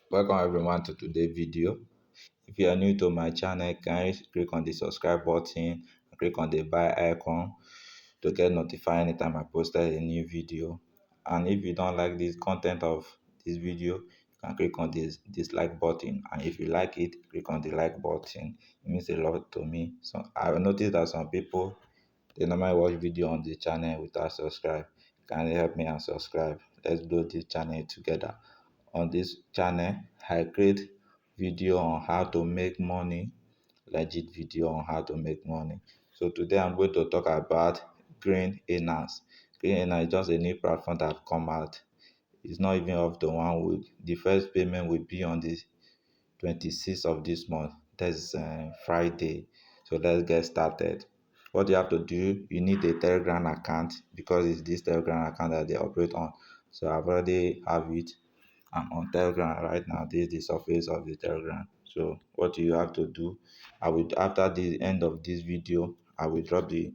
Welcome everyone to today's video. If you are new to my channel, kindly click on the subscribe button and click on the bell icon to get notified anytime I posted a new video. And if you don't like this content of this video, you can click on this dislike button. And if you like it, click on the like button. It means a lot to me. So I noticed that some people they normally watch video on the channel without subscribe. Kindly help me and subscribe. Let's build this channel together. On this channel, I create video on how to make money, legit video on how to make money. So today I'm going to talk about green earners. Green earner is just a new platform that come out. It's not even of the 1 week. The first payment will be on the 26th of this month. That's Friday. So let's get started. What you have to do, you need a Telegram account because it's this Telegram account that they operate on. So I've already have it. I'm on Telegram right now. This is the surface of the Telegram. So what you have to do, I will after the end of this video, I will drop the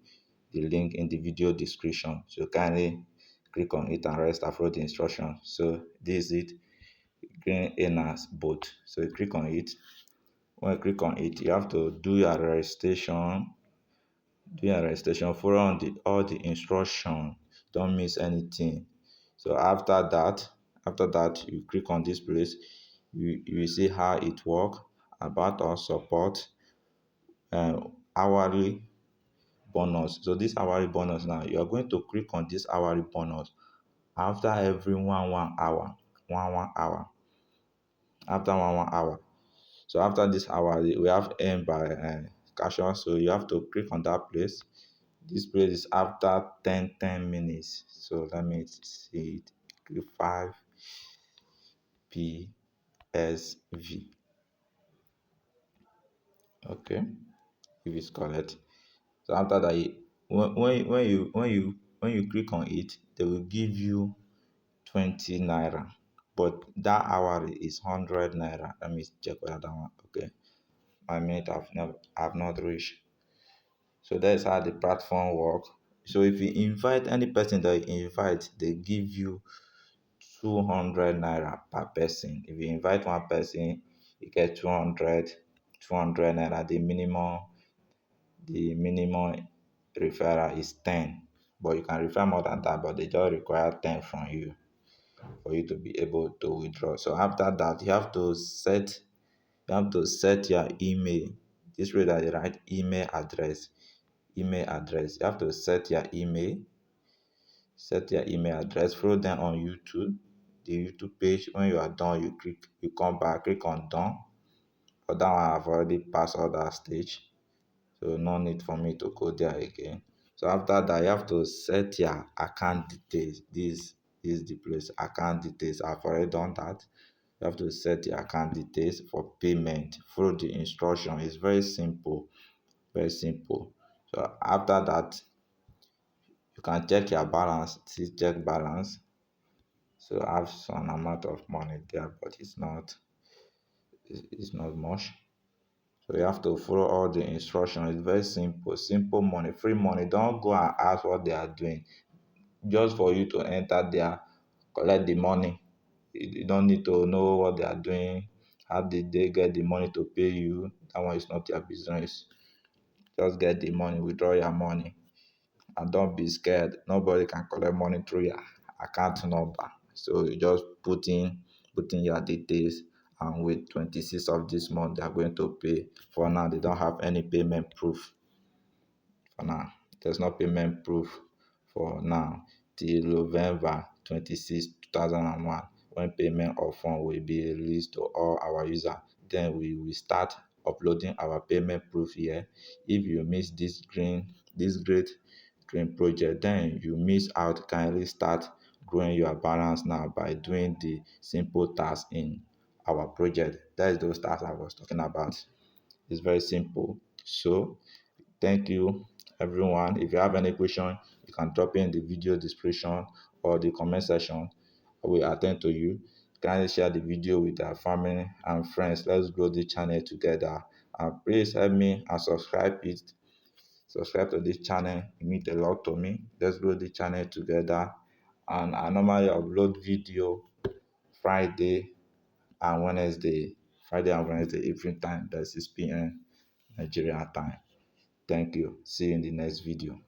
link in the video description. So kindly click on it and rest and follow the instructions. So this is it, green earners both. So you click on it. When you click on it, you have to do your registration. Do your registration, follow on all the instructions. Don't miss anything. So after that you click on this place. You will see how it work, about our support, hourly bonus. So this hourly bonus, now you are going to click on this hourly bonus after every 1 hour, 1 hour, after 1 hour. So after this hour we have earn by cash on. So you have to click on that place. This place is after 10 minutes. So let me see it. Click 5 PSV. Okay, if it's correct. So after that, when you click on it, they will give you 20 naira. But that hour is 100 naira. Let me check whether that one. Okay, my minute have not reached. So that's how the platform work. So if you invite any person that you invite, they give you 200 naira per person. If you invite one person, you get 200 naira. The minimum referral is 10. But you can refer more than that, but they just require 10 from you for you to be able to withdraw. So after that, you have to set your email. This way that you write email address. Email address. You have to set your email address. Follow them on YouTube, the YouTube page. When you are done, you come back, click on done. But that one I've already passed all that stage, so no need for me to go there again. So after that, you have to set your account details. This is the place, account details. I've already done that. You have to set your account details for payment. Follow the instruction. It's very simple, very simple. So after that, you can check your balance. See, check balance. So I have some amount of money there, but it's not much. So you have to follow all the instructions. It's very simple. Simple money, free money. Don't go and ask what they are doing. Just for you to enter there, collect the money. You don't need to know what they are doing. How did they get the money to pay you? That one is not your business. Just get the money, withdraw your money. And don't be scared. Nobody can collect money through your account number. So you just put in your details, and with 26th of this month they are going to pay. For now, they don't have any payment proof. For now, there's no payment proof for now till November 26, 2001, when payment of fund will be released to all our users. Then we will start uploading our payment proof here. If you miss this great green project, then you miss out. Kindly start growing your balance now by doing the simple tasks in our project. That is those tasks I was talking about. It's very simple. So thank you, everyone. If you have any question, you can drop it in the video description or the comment section. I will attend to you. Kindly share the video with our family and friends. Let's grow the channel together. And please help me and subscribe to this channel. It means a lot to me. Let's grow the channel together. And I normally upload video Friday and Wednesday, Friday and Wednesday evening time, that's 6 p.m. Nigeria time. Thank you. See you in the next video.